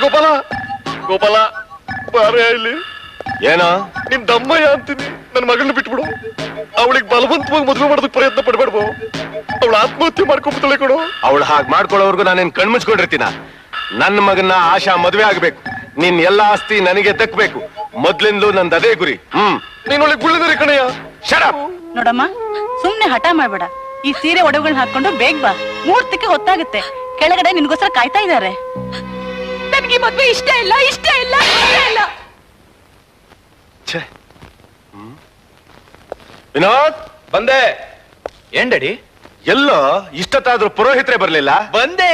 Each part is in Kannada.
ಗೋಪಾಲ ಗೋಪಾಲ ಬಾರೇ ಇಲ್ಲಿ. ಏನೋ ನಿನ್ ದಮ್ಮಯ್ಯ ಅಂತೀನಿ. ನನ್ನ ಮಗಳನ್ನ ಬಿಟ್ಬಿಡು. ಅವಳಿಗೆ ಬಲವಂತವಾಗಿ ಮದುವೆ ಮಾಡೋದಕ್ಕೆ ಪ್ರಯತ್ನ ಪಡ್ಬೇಡ್ಬೋ. ಅವಳು ಆತ್ಮಹತ್ಯೆ ಮಾಡ್ಕೊಂಡ್ಬಿಡ್ತಾಳೆ ಕೊಡು. ಅವಳು ಹಾಗೆ ಮಾಡ್ಕೊಳ್ಳೋವರೆಗೂ ನಾನೇನ್ ಕಣ್ಮುಚ್ಕೊಂಡಿರ್ತೀನ. ನನ್ನ ಮಗನ್ನ ಆಶಾ ಮದುವೆ ಆಗ್ಬೇಕು. ನಿನ್ ಎಲ್ಲಾ ಆಸ್ತಿ ನನಗೆ ದಕ್ಬೇಕು. ಮೊದ್ಲಿಂದಲೂ ನಂದು ಅದೇ ಗುರಿ. ನೀನೊಳಗೆ ಗುಳ್ಳಿದರೆ ಕಣಯ್ಯ. ಶರಪ್. ನೋಡಮ್ಮ, ಸುಮ್ನೆ ಹಠ ಮಾಡ್ಬೇಡ. ಈ ಸೀರೆ ಒಡವುಗಳನ್ನ ಹಾಕೊಂಡು ಬೇಗ ಬಾ. ಮುಹೂರ್ತಕ್ಕೆ ಹೊತ್ತಾಗುತ್ತೆ. ಕೆಳಗಡೆ ನಿನ್ಗೋಸ್ಕರ ಕಾಯ್ತಾ ಇದ್ದಾರೆ. ನನ್ಗೆ ಮದ್ವೆ ಇಷ್ಟ ಇಲ್ಲ, ಇಷ್ಟ ಇಲ್ಲ, ಇಷ್ಟ ಇಲ್ಲ. ವಿನೋದ್, ಬಂದೆ. ಏನ್ ಡ್ಯಾಡಿ? ಎಲ್ಲೋ ಇಷ್ಟೊತ್ತಾದ್ರೂ ಪುರೋಹಿತರೇ ಬರ್ಲಿಲ್ಲ. ಬಂದೆ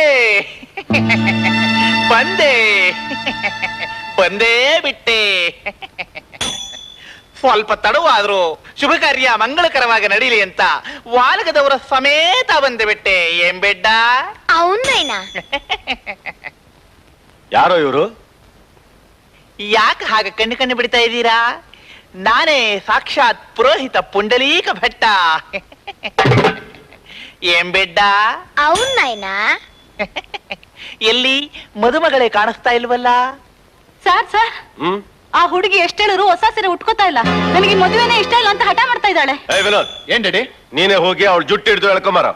ಬಂದೆ ಬಂದೇ ಬಿಟ್ಟೆ. ಸ್ವಲ್ಪ ತಡವಾದ್ರು ಶುಭ ಕಾರ್ಯ ಮಂಗಳಕರವಾಗಿ ನಡೀಲಿ ಅಂತ ವಾಲಗದವರ ಸಮೇತ ಬಂದೆ ಬಿಟ್ಟೆ. ಏನ್ ಬೆಡ್ಡ? ಅವನೇನಾ? ಯಾರೋ ಇವರು? ಯಾಕೆ ಹಾಗೆ ಕಣ್ಣು ಕಣ್ಣು ಬಿಡ್ತಾ ಇದ್ದೀರಾ? ನಾನೇ ಸಾಕ್ಷಾತ್ ಪುರೋಹಿತ ಪುಂಡಲೀಕ ಭಟ್ಟ. ಏನ್ ಬೆಡ್ಡ? ಅವನೇನಾ? ಎಲ್ಲಿ ಮದುಮಗಳೇ ಕಾಣಿಸ್ತಾ ಇಲ್ವಲ್ಲ? ಸರ್ ಆ ಹುಡುಗಿ ಎಷ್ಟ್ ಹೇಳಿದ್ರು ಹೊಸ ಸೀರೆ ಉಟ್ಕೋತಾ ಇಲ್ಲ. ನನಗೆ ಮದುವೆನೇ ಇಷ್ಟ ಇಲ್ಲ ಅಂತ ಹಠ ಮಾಡ್ತಾ ಇದ್ದಾಳೆ. ವಿನೋದ್, ಏನ್ ಡ್ಯಾಡಿ? ನೀನೇ ಹೋಗಿ ಅವಳು ಜುಟ್ಟು ಹಿಡಿದು ಎಳ್ಕೊಂಬಾರ.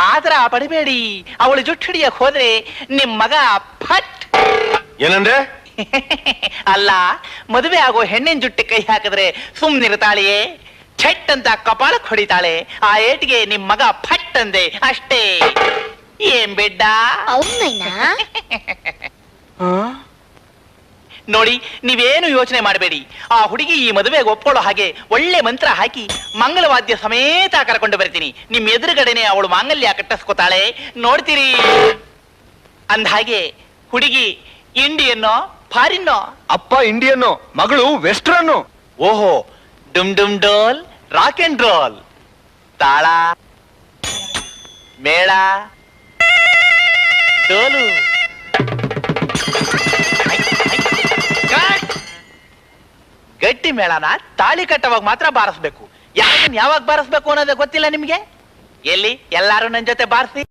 ಆತರ ಪಡಿಬೇಡಿ. ಅವಳು ಜುಟ್ಟು ಹಿಡಿಯಕ್ ಹೋದ್ರೆ ನಿಮ್ ಮಗ ಫಟ್. ಏನಂದ್ರೆ? ಅಲ್ಲ, ಮದುವೆ ಆಗೋ ಹೆಣ್ಣಿನ ಜುಟ್ಟಿ ಕೈ ಹಾಕಿದ್ರೆ ಸುಮ್ನಿರ್ತಾಳೆಯೇ? ಛಟ್ ಅಂತ ಕಪಾಲಕ್ ಹೊಡಿತಾಳೆ. ಆ ಏಟಿಗೆ ನಿಮ್ ಮಗ ಫಟ್ ಅಂದೆ ಅಷ್ಟೇ. ಏನ್ ಬೆಡ್ಡ? ಅವನೇನಾ? ನೋಡಿ, ನೀವೇನು ಯೋಚನೆ ಮಾಡಬೇಡಿ. ಆ ಹುಡುಗಿ ಈ ಮದುವೆಗೆ ಒಪ್ಕೊಳ್ಳೋ ಹಾಗೆ ಒಳ್ಳೆ ಮಂತ್ರ ಹಾಕಿ ಮಂಗಳವಾದ್ಯ ಸಮೇತ ಕರ್ಕೊಂಡು ಬರ್ತೀನಿ. ನಿಮ್ ಎದುರುಗಡೆನೆ ಅವಳು ಮಾಂಗಲ್ಯ ಕಟ್ಟಿಸ್ಕೊತಾಳೆ, ನೋಡ್ತೀರಿ. ಅಂದ ಹಾಗೆ ಹುಡುಗಿ ಇಂಡಿಯನ್ನೋ ಫಾರಿನ್ನೋ? ಅಪ್ಪ ಇಂಡಿಯನ್ನು, ಮಗಳು ವೆಸ್ಟರ್ನ್ನು. ಓಹೋ, ಡುಮ್ ಡುಮ್ ಡೋಲ್, ರಾಕ್ ಅಂಡ್ ರೋಲ್, ತಾಳ, ಮೇಳ, ಡೋಲು. ಗಟ್ಟಿ ಮೇಳನ ತಾಳಿ ಕಟ್ಟವಾಗ ಮಾತ್ರ ಬಾರಿಸ್ಬೇಕು. ಯಾವಾಗ ಬಾರಿಸ್ಬೇಕು ಅನ್ನೋದೇ ಗೊತ್ತಿಲ್ಲ ನಿಮ್ಗೆ? ಎಲ್ಲಿ ಎಲ್ಲಾರು ನನ್ ಜೊತೆ ಬಾರಿಸಿ.